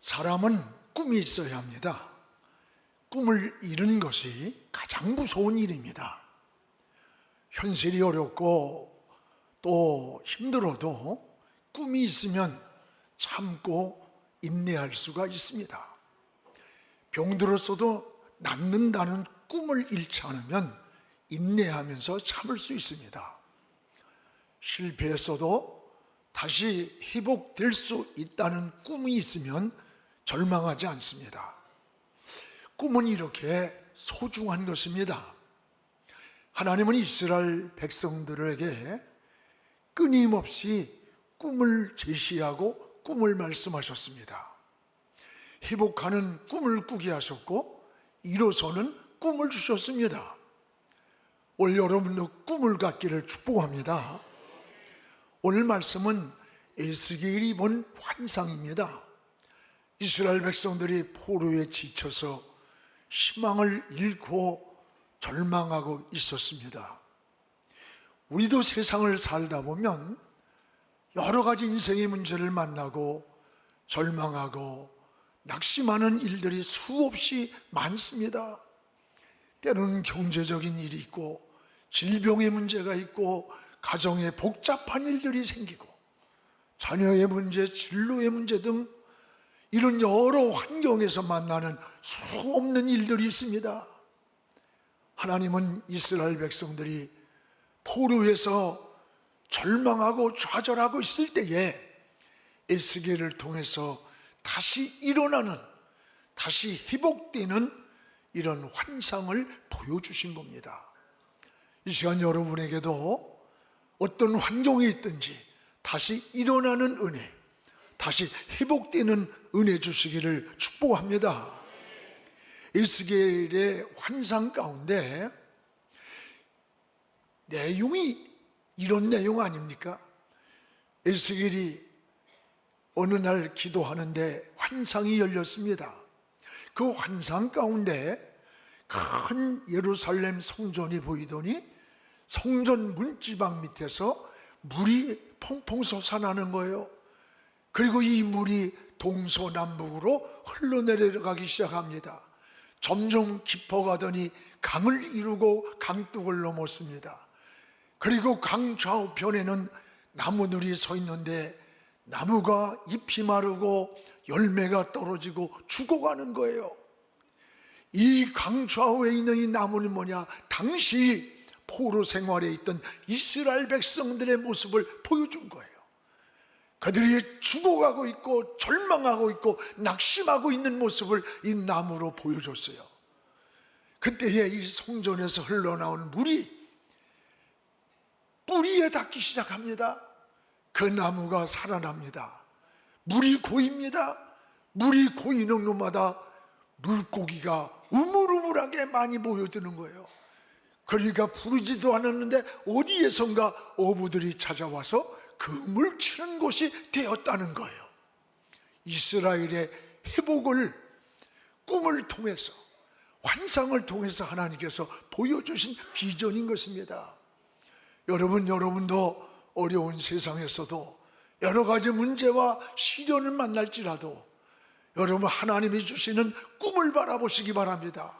사람은 꿈이 있어야 합니다. 꿈을 잃은 것이 가장 무서운 일입니다. 현실이 어렵고 또 힘들어도 꿈이 있으면 참고 인내할 수가 있습니다. 병들었어도 낫는다는 꿈을 잃지 않으면 인내하면서 참을 수 있습니다. 실패했어도 다시 회복될 수 있다는 꿈이 있으면 절망하지 않습니다. 꿈은 이렇게 소중한 것입니다. 하나님은 이스라엘 백성들에게 끊임없이 꿈을 제시하고 꿈을 말씀하셨습니다. 회복하는 꿈을 꾸게 하셨고 이로서는 꿈을 주셨습니다. 오늘 여러분도 꿈을 갖기를 축복합니다. 오늘 말씀은 에스겔이 본 환상입니다. 이스라엘 백성들이 포로에 지쳐서 희망을 잃고 절망하고 있었습니다. 우리도 세상을 살다 보면 여러 가지 인생의 문제를 만나고 절망하고 낙심하는 일들이 수없이 많습니다. 때로는 경제적인 일이 있고 질병의 문제가 있고 가정에 복잡한 일들이 생기고 자녀의 문제, 진로의 문제 등 이런 여러 환경에서 만나는 수없는 일들이 있습니다. 하나님은 이스라엘 백성들이 포로에서 절망하고 좌절하고 있을 때에 에스겔을 통해서 다시 일어나는, 다시 회복되는 이런 환상을 보여주신 겁니다. 이 시간 여러분에게도 어떤 환경에 있든지 다시 일어나는 은혜, 다시 회복되는 은혜 주시기를 축복합니다. 에스겔의 환상 가운데 내용이 이런 내용 아닙니까? 에스겔이 어느 날 기도하는데 환상이 열렸습니다. 그 환상 가운데 큰 예루살렘 성전이 보이더니 성전 문지방 밑에서 물이 펑펑 솟아나는 거예요. 그리고 이 물이 동서남북으로 흘러내려가기 시작합니다. 점점 깊어가더니 강을 이루고 강둑을 넘었습니다. 그리고 강 좌우편에는 나무들이 서 있는데 나무가 잎이 마르고 열매가 떨어지고 죽어가는 거예요. 이 강 좌우에 있는 이 나무는 뭐냐? 당시 포로 생활에 있던 이스라엘 백성들의 모습을 보여준 거예요. 그들이 죽어가고 있고 절망하고 있고 낙심하고 있는 모습을 이 나무로 보여줬어요. 그때에 이 성전에서 흘러나온 물이 뿌리에 닿기 시작합니다. 그 나무가 살아납니다. 물이 고입니다. 물이 고이는 곳마다 물고기가 우물우물하게 많이 모여드는 거예요. 그러니까 부르지도 않았는데 어디에선가 어부들이 찾아와서 그물 치는 곳이 되었다는 거예요. 이스라엘의 회복을 꿈을 통해서, 환상을 통해서 하나님께서 보여주신 비전인 것입니다. 여러분도 어려운 세상에서도 여러 가지 문제와 시련을 만날지라도 여러분 하나님이 주시는 꿈을 바라보시기 바랍니다.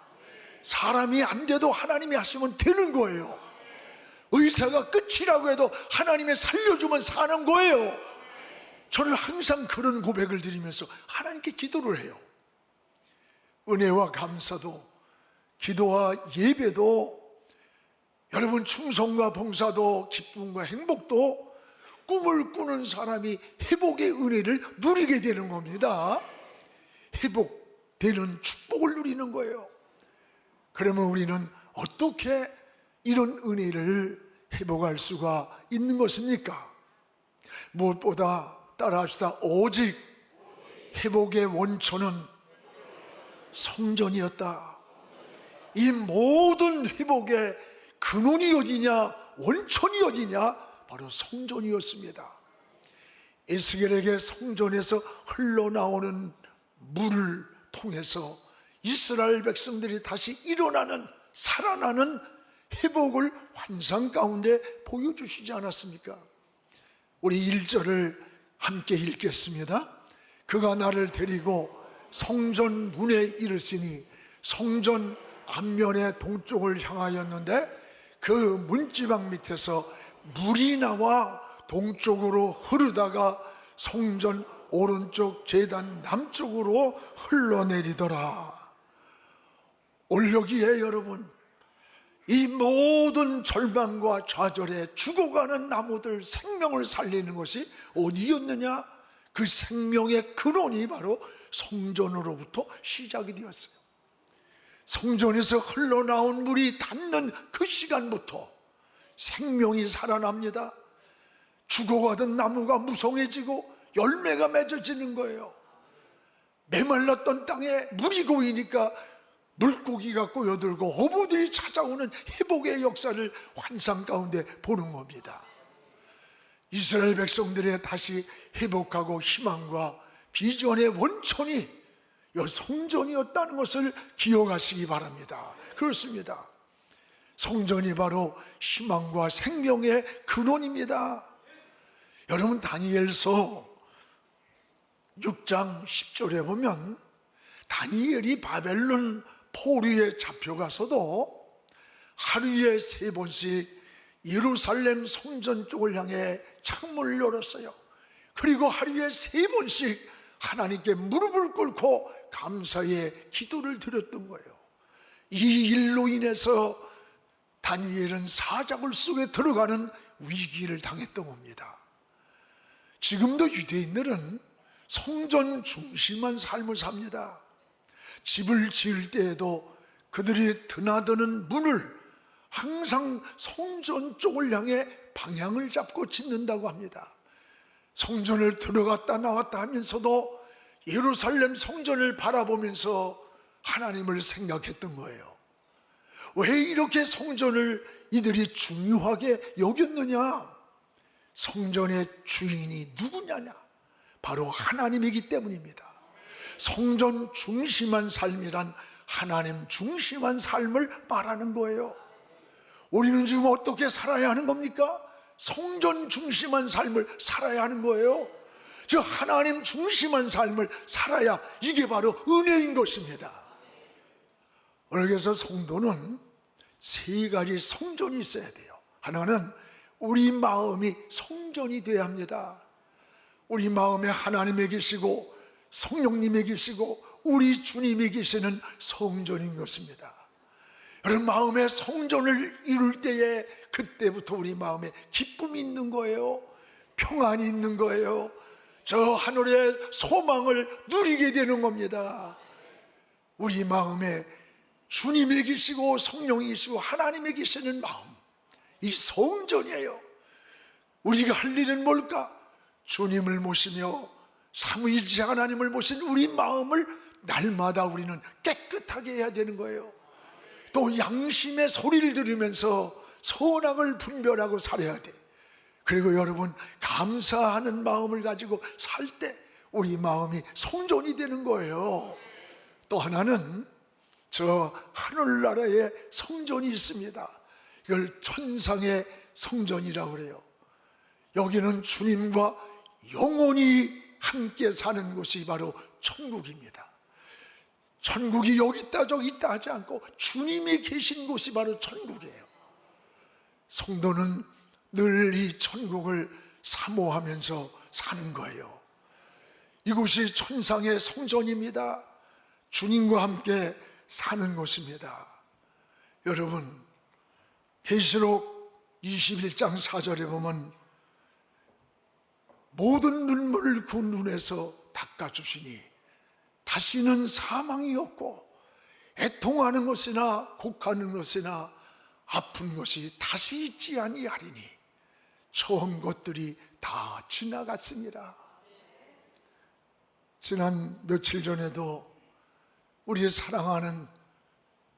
사람이 안 돼도 하나님이 하시면 되는 거예요. 의사가 끝이라고 해도 하나님이 살려주면 사는 거예요. 저는 항상 그런 고백을 드리면서 하나님께 기도를 해요. 은혜와 감사도, 기도와 예배도, 여러분 충성과 봉사도, 기쁨과 행복도 꿈을 꾸는 사람이 회복의 은혜를 누리게 되는 겁니다. 회복되는 축복을 누리는 거예요. 그러면 우리는 어떻게 이런 은혜를 회복할 수가 있는 것입니까? 무엇보다 따라합시다. 오직 회복의 원천은 성전이었다. 이 모든 회복의 근원이 어디냐, 원천이 어디냐? 바로 성전이었습니다. 에스겔에게 성전에서 흘러나오는 물을 통해서 이스라엘 백성들이 다시 일어나는, 살아나는 회복을 환상 가운데 보여주시지 않았습니까? 우리 1절을 함께 읽겠습니다. 그가 나를 데리고 성전 문에 이르시니 성전 앞면의 동쪽을 향하였는데 그 문지방 밑에서 물이 나와 동쪽으로 흐르다가 성전 오른쪽 제단 남쪽으로 흘러내리더라. 오늘 여기에 여러분, 이 모든 절망과 좌절에 죽어가는 나무들 생명을 살리는 것이 어디였느냐? 그 생명의 근원이 바로 성전으로부터 시작이 되었어요. 성전에서 흘러나온 물이 닿는 그 시간부터 생명이 살아납니다. 죽어가던 나무가 무성해지고 열매가 맺어지는 거예요. 메말랐던 땅에 물이 고이니까 물고기가 꼬여들고 어부들이 찾아오는 회복의 역사를 환상 가운데 보는 겁니다. 이스라엘 백성들의 다시 회복하고 희망과 비전의 원천이 이 성전이었다는 것을 기억하시기 바랍니다. 그렇습니다. 성전이 바로 희망과 생명의 근원입니다. 여러분, 다니엘서 6장 10절에 보면 다니엘이 바벨론 포로에 잡혀가서도 하루에 3번씩 예루살렘 성전 쪽을 향해 창문을 열었어요. 그리고 하루에 3번씩 하나님께 무릎을 꿇고 감사의 기도를 드렸던 거예요. 이 일로 인해서 다니엘은 사자굴 속에 들어가는 위기를 당했던 겁니다. 지금도 유대인들은 성전 중심한 삶을 삽니다. 집을 지을 때에도 그들이 드나드는 문을 항상 성전 쪽을 향해 방향을 잡고 짓는다고 합니다. 성전을 들어갔다 나왔다 하면서도 예루살렘 성전을 바라보면서 하나님을 생각했던 거예요. 왜 이렇게 성전을 이들이 중요하게 여겼느냐? 성전의 주인이 누구냐냐? 바로 하나님이기 때문입니다. 성전 중심한 삶이란 하나님 중심한 삶을 말하는 거예요. 우리는 지금 어떻게 살아야 하는 겁니까? 성전 중심한 삶을 살아야 하는 거예요. 즉 하나님 중심한 삶을 살아야 이게 바로 은혜인 것입니다. 그래서 성도는 3가지 성전이 있어야 돼요. 하나는 우리 마음이 성전이 되어야 합니다. 우리 마음에 하나님이 계시고 성령님이 계시고 우리 주님이 계시는 성전인 것입니다. 여러분, 마음의 성전을 이룰 때에 그때부터 우리 마음에 기쁨이 있는 거예요. 평안이 있는 거예요. 저 하늘의 소망을 누리게 되는 겁니다. 우리 마음에 주님이 계시고 성령이 계시고 하나님이 계시는 마음, 이 성전이에요. 우리가 할 일은 뭘까? 주님을 모시며 삼위일체 하나님을 모신 우리 마음을 날마다 우리는 깨끗하게 해야 되는 거예요. 또 양심의 소리를 들으면서 선악을 분별하고 살아야 돼. 그리고 여러분, 감사하는 마음을 가지고 살 때 우리 마음이 성전이 되는 거예요. 또 하나는 저 하늘나라에 성전이 있습니다. 이걸 천상의 성전이라고 그래요. 여기는 주님과 영원히 함께 사는 곳이 바로 천국입니다. 천국이 여기 있다 저기 있다 하지 않고 주님이 계신 곳이 바로 천국이에요. 성도는 늘 이 천국을 사모하면서 사는 거예요. 이곳이 천상의 성전입니다. 주님과 함께 사는 곳입니다. 여러분, 계시록 21장 4절에 보면 모든 눈물을 그 눈에서 닦아주시니 다시는 사망이 없고 애통하는 것이나 곡하는 것이나 아픈 것이 다시 있지 아니하리니 처음 것들이 다 지나갔습니다. 지난 며칠 전에도 우리 사랑하는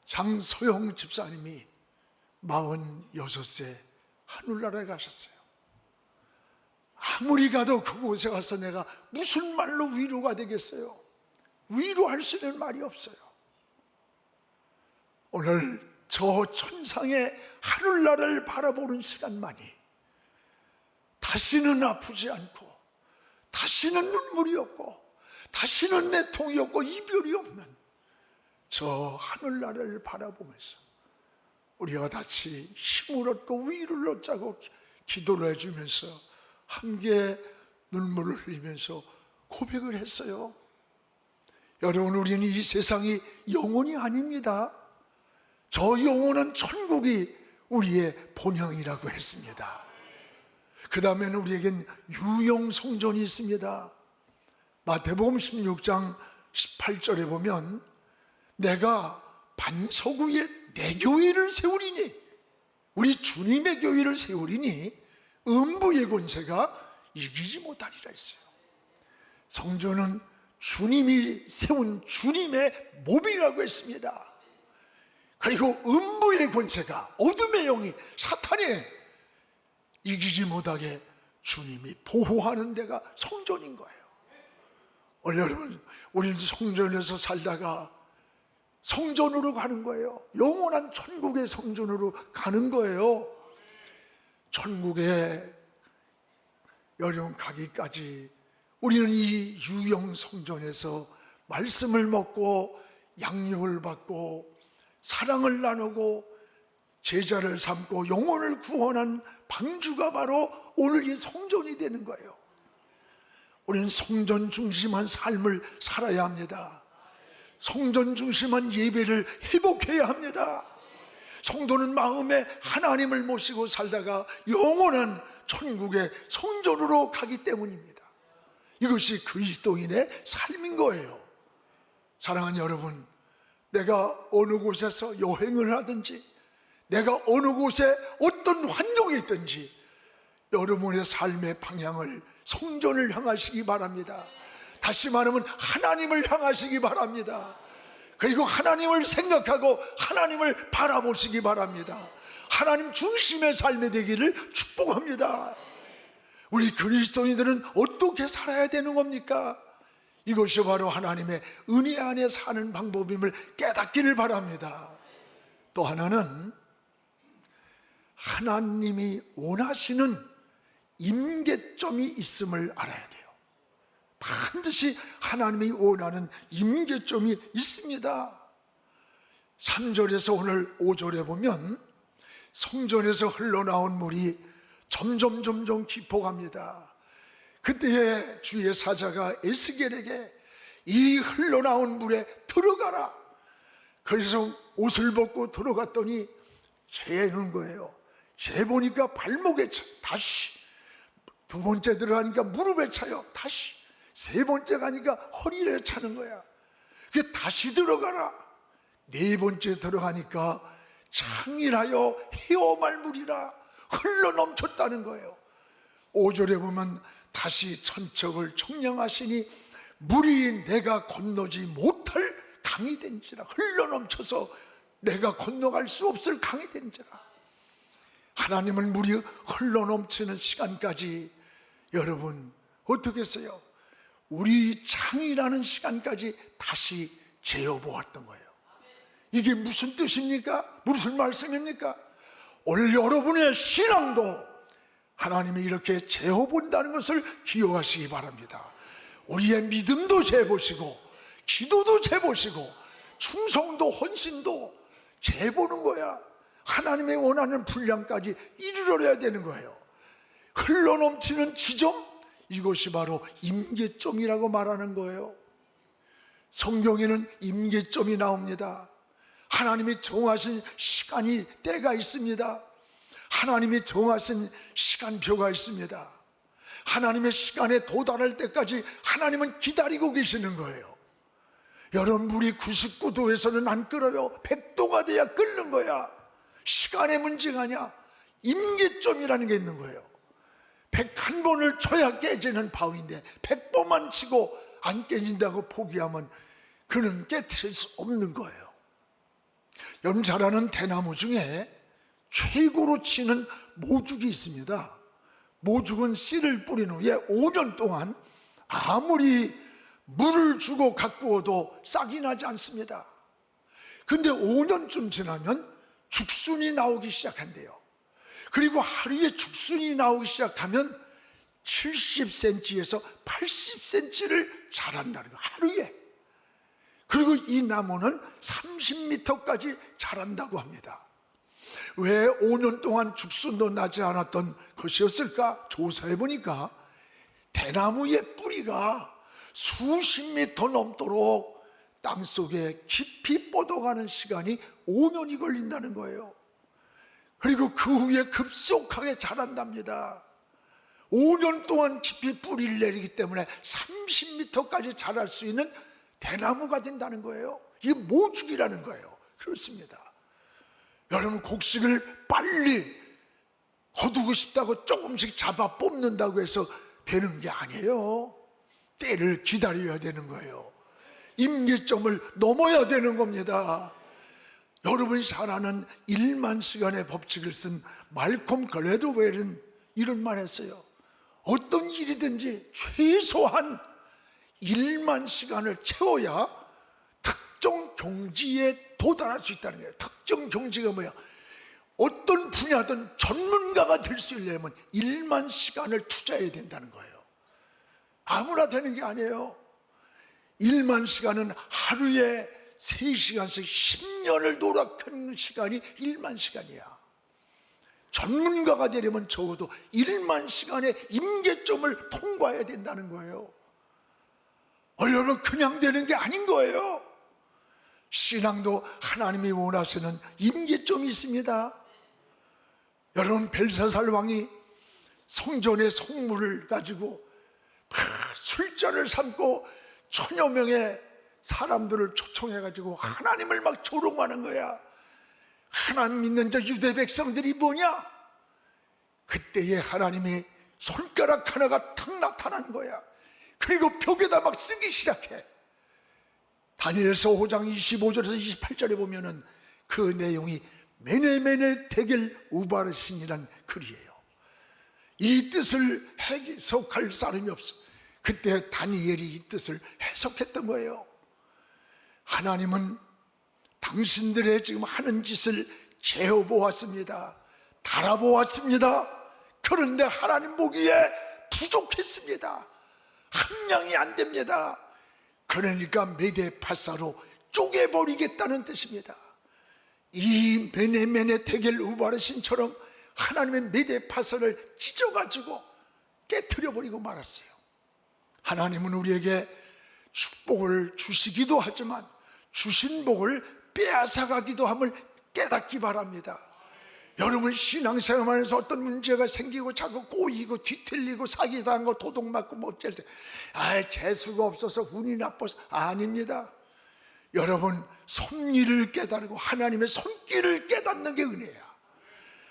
장소영 집사님이 46세 하늘나라에 가셨어요. 아무리 가도 그곳에 가서 내가 무슨 말로 위로가 되겠어요? 위로할 수 있는 말이 없어요. 오늘 저 천상의 하늘나라를 바라보는 시간만이 다시는 아프지 않고 다시는 눈물이 없고 다시는 내통이 없고 이별이 없는 저 하늘나라를 바라보면서 우리가 같이 힘을 얻고 위를 얻자고 기도를 해주면서 함께 눈물을 흘리면서 고백을 했어요. 여러분, 우리는 이 세상이 영혼이 아닙니다. 저 영혼은 천국이 우리의 본향이라고 했습니다. 그 다음에는 우리에겐 유용 성전이 있습니다. 마태복음 16장 18절에 보면 내가 반석 위에 내 교회를 세우리니, 우리 주님의 교회를 세우리니 음부의 권세가 이기지 못하리라 했어요. 성전은 주님이 세운 주님의 몸이라고 했습니다. 그리고 음부의 권세가, 어둠의 영이, 사탄이 이기지 못하게 주님이 보호하는 데가 성전인 거예요. 원래 여러분, 우리는 성전에서 살다가 성전으로 가는 거예요. 영원한 천국의 성전으로 가는 거예요. 천국에 여러분 가기까지 우리는 이 유영 성전에서 말씀을 먹고 양육을 받고 사랑을 나누고 제자를 삼고 영혼을 구원한 방주가 바로 오늘 이 성전이 되는 거예요. 우리는 성전 중심한 삶을 살아야 합니다. 성전 중심한 예배를 회복해야 합니다. 성도는 마음에 하나님을 모시고 살다가 영원한 천국의 성전으로 가기 때문입니다. 이것이 그리스도인의 삶인 거예요. 사랑하는 여러분, 내가 어느 곳에서 여행을 하든지 내가 어느 곳에 어떤 환경에 있든지 여러분의 삶의 방향을 성전을 향하시기 바랍니다. 다시 말하면 하나님을 향하시기 바랍니다. 그리고 하나님을 생각하고 하나님을 바라보시기 바랍니다. 하나님 중심의 삶이 되기를 축복합니다. 우리 그리스도인들은 어떻게 살아야 되는 겁니까? 이것이 바로 하나님의 은혜 안에 사는 방법임을 깨닫기를 바랍니다. 또 하나는 하나님이 원하시는 임계점이 있음을 알아야 돼요. 반드시 하나님이 원하는 임계점이 있습니다. 3절에서 오늘 5절에 보면 성전에서 흘러나온 물이 점점 깊어갑니다. 그때에 주의 사자가 에스겔에게 이 흘러나온 물에 들어가라. 그래서 옷을 벗고 들어갔더니 재는 거예요. 재보니까 발목에 차, 다시 두 번째 들어가니까 무릎에 차요. 다시 세 번째 가니까 허리에 차는 거야. 그게 다시 들어가라. 네 번째 들어가니까 창일하여 헤어말 물이라 흘러 넘쳤다는 거예요. 5절에 보면 다시 천척을 청량하시니 물이 내가 건너지 못할 강이 된지라. 흘러 넘쳐서 내가 건너갈 수 없을 강이 된지라. 하나님은 물이 흘러 넘치는 시간까지 여러분 어떻게 했어요? 우리 창이라는 시간까지 다시 재어보았던 거예요. 이게 무슨 뜻입니까? 무슨 말씀입니까? 오늘 여러분의 신앙도 하나님이 이렇게 재어본다는 것을 기억하시기 바랍니다. 우리의 믿음도 재보시고 기도도 재보시고 충성도 헌신도 재보는 거야. 하나님의 원하는 분량까지 이르러야 되는 거예요. 흘러넘치는 지점, 이것이 바로 임계점이라고 말하는 거예요. 성경에는 임계점이 나옵니다. 하나님이 정하신 시간이 때가 있습니다. 하나님이 정하신 시간표가 있습니다. 하나님의 시간에 도달할 때까지 하나님은 기다리고 계시는 거예요. 여러분, 물이 99도에서는 안 끓어요. 100도가 돼야 끓는 거야. 시간의 문제가 아니야. 임계점이라는 게 있는 거예요. 101번을 쳐야 깨지는 바위인데 100번만 치고 안 깨진다고 포기하면 그는 깨트릴 수 없는 거예요. 여러분 잘 아는 대나무 중에 최고로 치는 모죽이 있습니다. 모죽은 씨를 뿌린 후에 5년 동안 아무리 물을 주고 가꾸어도 싹이 나지 않습니다. 근데 5년쯤 지나면 죽순이 나오기 시작한대요. 그리고 하루에 죽순이 나오기 시작하면 70cm에서 80cm를 자란다는 거예요. 하루에. 그리고 이 나무는 30m까지 자란다고 합니다. 왜 5년 동안 죽순도 나지 않았던 것이었을까? 조사해 보니까 대나무의 뿌리가 수십 미터 넘도록 땅속에 깊이 뻗어가는 시간이 5년이 걸린다는 거예요. 그리고 그 후에 급속하게 자란답니다. 5년 동안 깊이 뿌리를 내리기 때문에 30m까지 자랄 수 있는 대나무가 된다는 거예요. 이게 모죽이라는 거예요. 그렇습니다. 여러분, 곡식을 빨리 거두고 싶다고 조금씩 잡아 뽑는다고 해서 되는 게 아니에요. 때를 기다려야 되는 거예요. 임계점을 넘어야 되는 겁니다. 여러분이 잘 아는 1만 시간의 법칙을 쓴 말콤 글래드웰은 이런 말 했어요. 어떤 일이든지 최소한 1만 시간을 채워야 특정 경지에 도달할 수 있다는 거예요. 특정 경지가 뭐야? 어떤 분야든 전문가가 될 수 있려면 1만 시간을 투자해야 된다는 거예요. 아무나 되는 게 아니에요. 1만 시간은 하루에 3시간씩 10년을 노력하는 시간이 1만 시간이야. 전문가가 되려면 적어도 1만 시간의 임계점을 통과해야 된다는 거예요. 여러분, 그냥 되는 게 아닌 거예요. 신앙도 하나님이 원하시는 임계점이 있습니다. 여러분, 벨사살 왕이 성전의 성물을 가지고 술잔을 삼고 1000여 명의 사람들을 초청해가지고 하나님을 막 조롱하는 거야. 하나님 믿는 저 유대 백성들이 뭐냐? 그때에 하나님이 손가락 하나가 탁 나타난 거야. 그리고 벽에다 막 쓰기 시작해. 다니엘서 5장 25절에서 28절에 보면은 그 내용이 메네메네 데겔 우바르신이란 글이에요. 이 뜻을 해석할 사람이 없어. 그때 다니엘이 이 뜻을 해석했던 거예요. 하나님은 당신들의 지금 하는 짓을 재어보았습니다. 달아보았습니다. 그런데 하나님 보기에 부족했습니다. 함량이 안 됩니다. 그러니까 메데파사로 쪼개버리겠다는 뜻입니다. 이 메네메네 데겔 우바르신처럼 하나님의 메데파사를 찢어가지고 깨트려버리고 말았어요. 하나님은 우리에게 축복을 주시기도 하지만 주신 복을 빼앗아가기도 함을 깨닫기 바랍니다. 여러분, 신앙생활에서 어떤 문제가 생기고 자꾸 꼬이고 뒤틀리고 사기당하고 도둑맞고 뭐 어쩔 때 재수가 없어서 운이 나빠서 아닙니다. 여러분, 섭리를 깨달고 하나님의 손길을 깨닫는 게 은혜야.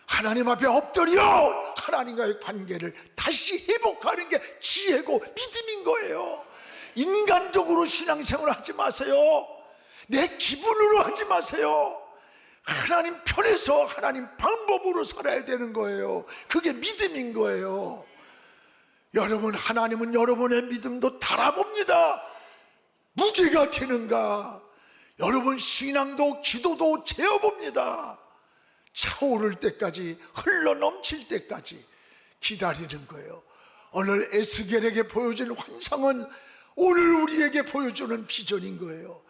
하나님 앞에 엎드려 하나님과의 관계를 다시 회복하는 게 지혜고 믿음인 거예요. 인간적으로 신앙생활 하지 마세요. 내 기분으로 하지 마세요. 하나님 편에서 하나님 방법으로 살아야 되는 거예요. 그게 믿음인 거예요. 여러분, 하나님은 여러분의 믿음도 달아봅니다. 무게가 되는가? 여러분, 신앙도 기도도 재어봅니다. 차오를 때까지, 흘러 넘칠 때까지 기다리는 거예요. 오늘 에스겔에게 보여준 환상은 오늘 우리에게 보여주는 비전인 거예요.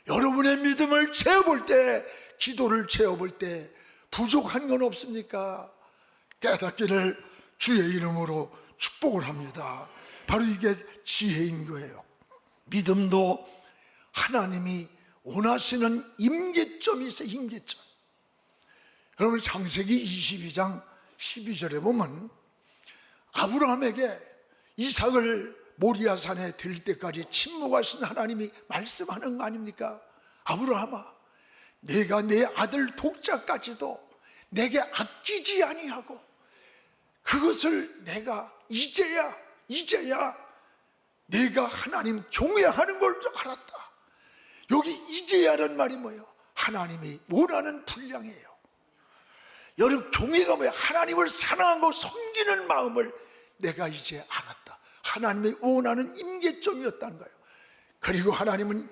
여러분의 믿음을 재어볼 때, 기도를 재어볼 때 부족한 건 없습니까? 깨닫기를 주의 이름으로 축복을 합니다. 바로 이게 지혜인 거예요. 믿음도 하나님이 원하시는 임계점이 있어요. 임계점. 여러분, 창세기 22장 12절에 보면 아브라함에게 이삭을 모리아산에 들 때까지 침묵하신 하나님이 말씀하는 거 아닙니까? 아브라함아, 내가 내 아들 독자까지도 내게 아끼지 아니하고 그것을 내가 이제야 내가 하나님 경외하는 걸 알았다. 여기 이제야라는 말이 뭐예요? 하나님이 원하는 분량이에요. 여러분, 경외가 뭐예요? 하나님을 사랑하고 섬기는 마음을 내가 이제 알았다. 하나님이 원하는 임계점이었다는 거예요. 그리고 하나님은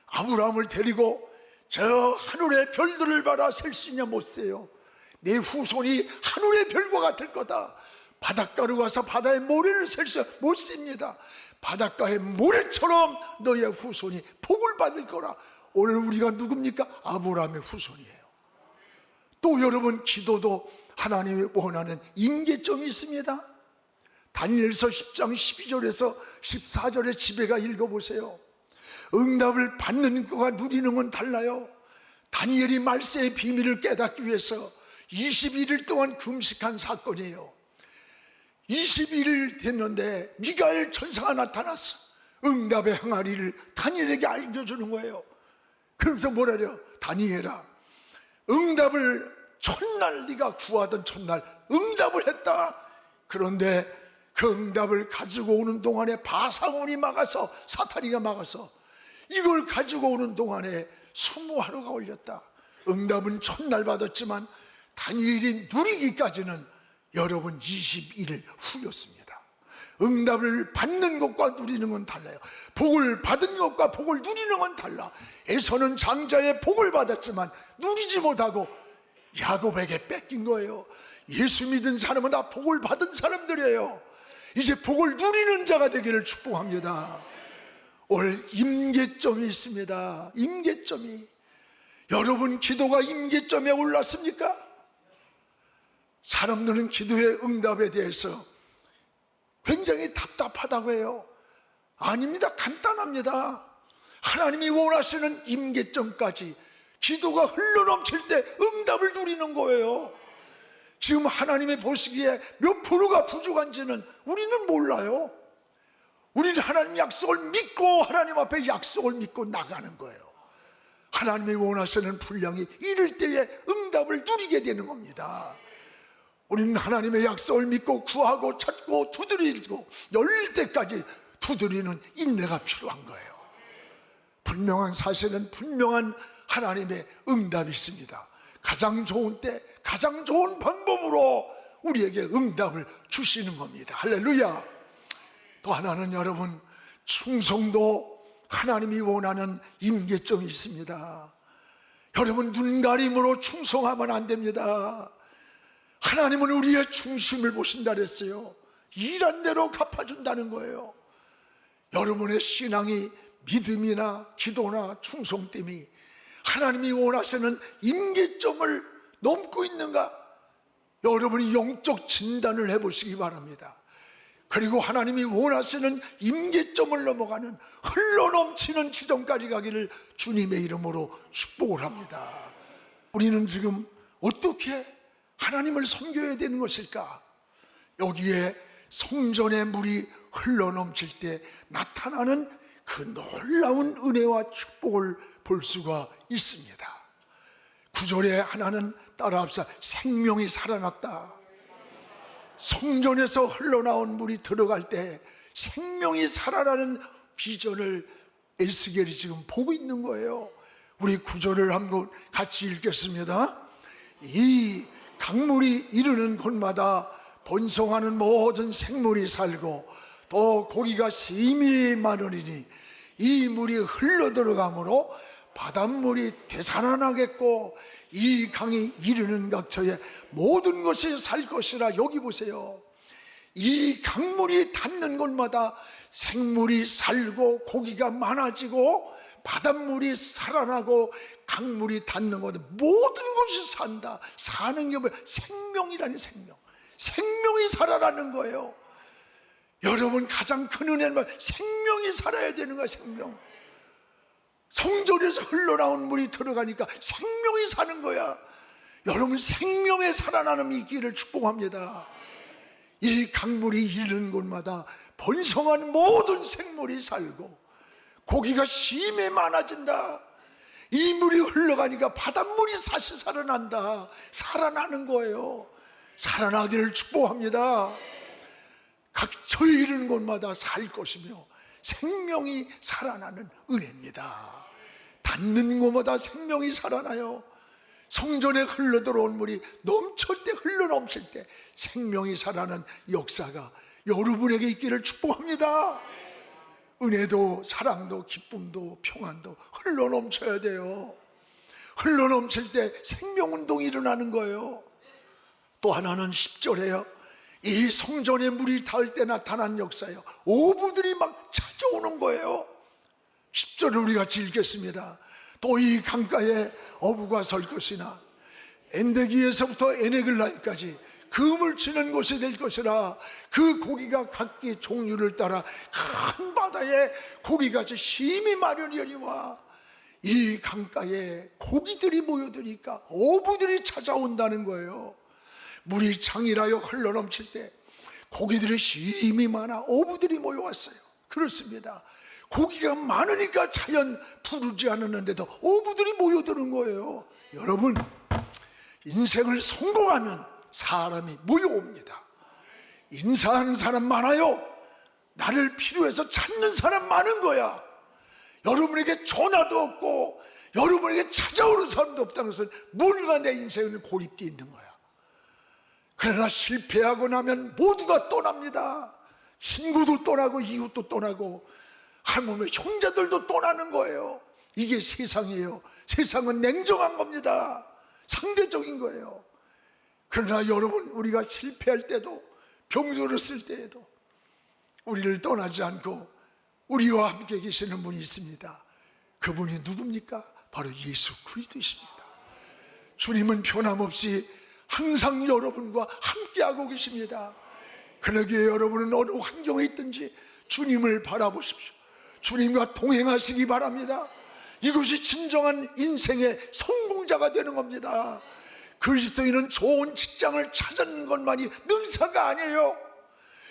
아브라함을 데리고 저 하늘의 별들을 봐라, 셀 수 있냐? 못 세요. 내 후손이 하늘의 별과 같을 거다. 바닷가로 가서 바다의 모래를 셀 수 못 셉니다. 바닷가의 모래처럼 너의 후손이 복을 받을 거라. 오늘 우리가 누굽니까? 아브라함의 후손이에요. 또 여러분, 기도도 하나님이 원하는 임계점이 있습니다. 다니엘서 10장 12절에서 14절의 지배가 읽어보세요. 응답을 받는 것과 누리는 건 달라요. 다니엘이 말세의 비밀을 깨닫기 위해서 21일 동안 금식한 사건이에요. 21일 됐는데 미가엘 천사가 나타났어. 응답의 항아리를 다니엘에게 알려주는 거예요. 그러면서 뭐라래요? 다니엘아, 응답을 첫날 네가 구하던 첫날 응답을 했다. 그런데 그 응답을 가지고 오는 동안에 바사원이 막아서, 사탄이가 막아서 이걸 가지고 오는 동안에 20하루가 걸렸다. 응답은 첫날 받았지만 다니엘이 누리기까지는 여러분 21일 후였습니다. 응답을 받는 것과 누리는 건 달라요. 복을 받은 것과 복을 누리는 건 달라. 에서는 장자의 복을 받았지만 누리지 못하고 야곱에게 뺏긴 거예요. 예수 믿은 사람은 다 복을 받은 사람들이에요. 이제 복을 누리는 자가 되기를 축복합니다. 올 임계점이 있습니다. 임계점이. 여러분, 기도가 임계점에 올랐습니까? 사람들은 기도의 응답에 대해서 굉장히 답답하다고 해요. 아닙니다. 간단합니다. 하나님이 원하시는 임계점까지 기도가 흘러넘칠 때 응답을 누리는 거예요. 지금 하나님이 보시기에 몇 프로가 부족한지는 우리는 몰라요. 우리는 하나님 약속을 믿고 하나님 앞에 약속을 믿고 나가는 거예요. 하나님이 원하시는 분량이 이를 때에 응답을 누리게 되는 겁니다. 우리는 하나님의 약속을 믿고 구하고 찾고 두드리고 열릴 때까지 두드리는 인내가 필요한 거예요. 분명한 사실은 분명한 하나님의 응답이 있습니다. 가장 좋은 때 가장 좋은 방법으로 우리에게 응답을 주시는 겁니다. 할렐루야. 또 하나는 여러분, 충성도 하나님이 원하는 임계점이 있습니다. 여러분, 눈가림으로 충성하면 안 됩니다. 하나님은 우리의 중심을 보신다 그랬어요. 일한 대로 갚아준다는 거예요. 여러분의 신앙이 믿음이나 기도나 충성됨이 하나님이 원하시는 임계점을 넘고 있는가? 여러분이 영적 진단을 해보시기 바랍니다. 그리고 하나님이 원하시는 임계점을 넘어가는 흘러넘치는 지점까지 가기를 주님의 이름으로 축복을 합니다. 우리는 지금 어떻게 하나님을 섬겨야 되는 것일까? 여기에 성전의 물이 흘러넘칠 때 나타나는 그 놀라운 은혜와 축복을 볼 수가 있습니다. 9절에 하나는 따라합시다. 생명이 살아났다. 성전에서 흘러나온 물이 들어갈 때 생명이 살아나는 비전을 에스겔이 지금 보고 있는 거예요. 우리 9절을 한번 같이 읽겠습니다. 이 강물이 이르는 곳마다 번성하는 모든 생물이 살고 또 고기가 심히 많으리니 이 물이 흘러 들어가므로 바닷물이 되살아나겠고 이 강이 이르는 각처에 모든 것이 살 것이라. 여기 보세요. 이 강물이 닿는 곳마다 생물이 살고 고기가 많아지고 바닷물이 살아나고 강물이 닿는 곳에 모든 것이 산다. 사는 게 뭐예요? 생명이라는 생명. 생명이 살아나는 거예요. 여러분, 가장 큰 은혜는 생명이 살아야 되는 거예요. 생명. 성전에서 흘러나온 물이 들어가니까 생명이 사는 거야. 여러분, 생명의 살아나는 있기를 축복합니다. 이 강물이 이르는 곳마다 번성하는 모든 생물이 살고 고기가 심히 많아진다. 이 물이 흘러가니까 바닷물이 다시 살아난다. 살아나는 거예요. 살아나기를 축복합니다. 각처에 이르는 곳마다 살 것이며 생명이 살아나는 은혜입니다. 닿는 곳마다 생명이 살아나요. 성전에 흘러들어온 물이 넘칠 때, 흘러넘칠 때 생명이 살아나는 역사가 여러분에게 있기를 축복합니다. 은혜도 사랑도 기쁨도 평안도 흘러넘쳐야 돼요. 흘러넘칠 때 생명운동이 일어나는 거예요. 또 하나는 10절에요. 이 성전에 물이 닿을 때 나타난 역사예요. 어부들이 막 찾아오는 거예요. 10절을 우리가 읽겠습니다. 또 이 강가에 어부가 설 것이나 엔데기에서부터 에네글라임까지 금을 치는 곳이 될 것이라. 그 고기가 각기 종류를 따라 큰 바다에 고기같이 심히 마련이니와. 이 강가에 고기들이 모여드니까 어부들이 찾아온다는 거예요. 물이 창이라여 흘러넘칠 때 고기들이 심히 많아 어부들이 모여왔어요. 그렇습니다. 고기가 많으니까 자연 부르지 않았는데도 어부들이 모여드는 거예요. 여러분, 인생을 성공하면 사람이 모여옵니다. 인사하는 사람 많아요. 나를 필요해서 찾는 사람 많은 거야. 여러분에게 전화도 없고 여러분에게 찾아오는 사람도 없다는 것은 뭔가 내 인생은 고립되어 있는 거야. 그러나 실패하고 나면 모두가 떠납니다. 친구도 떠나고 이웃도 떠나고 하물며 형제들도 떠나는 거예요. 이게 세상이에요. 세상은 냉정한 겁니다. 상대적인 거예요. 그러나 여러분, 우리가 실패할 때도 병들어 쓸 때에도 우리를 떠나지 않고 우리와 함께 계시는 분이 있습니다. 그분이 누굽니까? 바로 예수 그리스도이십니다. 주님은 변함없이 항상 여러분과 함께하고 계십니다. 그러기에 여러분은 어느 환경에 있든지 주님을 바라보십시오. 주님과 동행하시기 바랍니다. 이것이 진정한 인생의 성공자가 되는 겁니다. 그리스도인은 좋은 직장을 찾는 것만이 능사가 아니에요.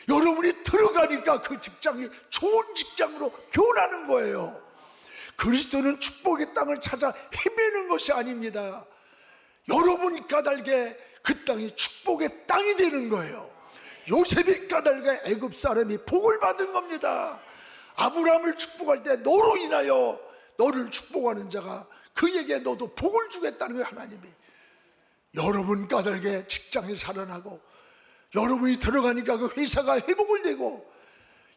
여러분이 들어가니까 그 직장이 좋은 직장으로 변하는 거예요. 그리스도는 축복의 땅을 찾아 헤매는 것이 아닙니다. 여러분이 까닭에 그 땅이 축복의 땅이 되는 거예요. 요셉이 까닭에 애굽 사람이 복을 받은 겁니다. 아브라함을 축복할 때 너로 인하여 너를 축복하는 자가 그에게 너도 복을 주겠다는 거예요. 하나님이 여러분 까닭에 직장이 살아나고 여러분이 들어가니까 그 회사가 회복을 되고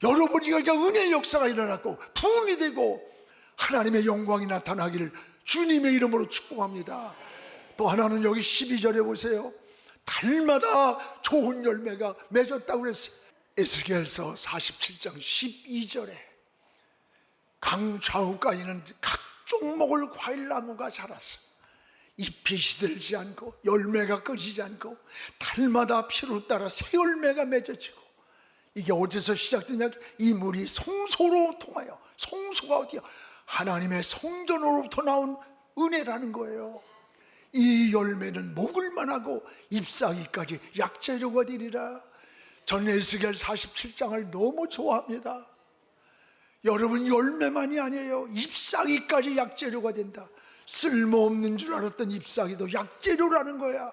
여러분이 가니까 은혜의 역사가 일어났고 부흥이 되고 하나님의 영광이 나타나기를 주님의 이름으로 축복합니다. 또 하나는 여기 12절에 보세요. 달마다 좋은 열매가 맺었다고 그랬어요. 에스겔서 47장 12절에 강 좌우가에는 각종 먹을 과일나무가 자랐어요. 잎이 시들지 않고 열매가 꺼지지 않고 달마다 피로 따라 새 열매가 맺어지고. 이게 어디서 시작되냐? 이 물이 성소로 통하여, 성소가 어디야? 하나님의 성전으로부터 나온 은혜라는 거예요. 이 열매는 먹을 만하고 잎사귀까지 약재료가 되리라. 전 에스겔 47장을 너무 좋아합니다. 여러분, 열매만이 아니에요. 잎사귀까지 약재료가 된다. 쓸모없는 줄 알았던 잎사귀도 약재료라는 거야.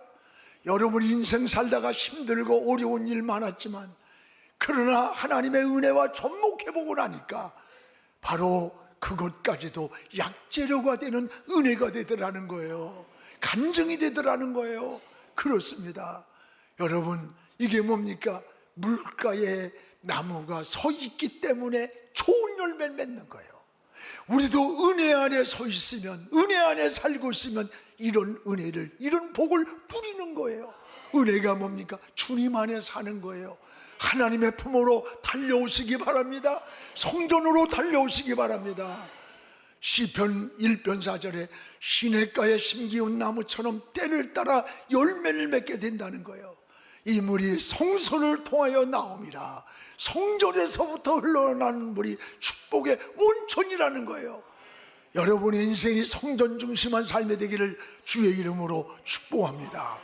여러분, 인생 살다가 힘들고 어려운 일 많았지만 그러나 하나님의 은혜와 접목해보고 나니까 바로 그것까지도 약재료가 되는 은혜가 되더라는 거예요. 간증이 되더라는 거예요. 그렇습니다. 여러분, 이게 뭡니까? 물가에 나무가 서 있기 때문에 좋은 열매를 맺는 거예요. 우리도 은혜 안에 서 있으면, 은혜 안에 살고 있으면 이런 은혜를, 이런 복을 뿌리는 거예요. 은혜가 뭡니까? 주님 안에 사는 거예요. 하나님의 품으로 달려오시기 바랍니다. 성전으로 달려오시기 바랍니다. 시편 1편 4절에 시냇가에 심기운 나무처럼 때를 따라 열매를 맺게 된다는 거예요. 이 물이 성소를 통하여 나옴이라. 성전에서부터 흘러나는 물이 축복의 원천이라는 거예요. 여러분의 인생이 성전 중심한 삶이 되기를 주의 이름으로 축복합니다.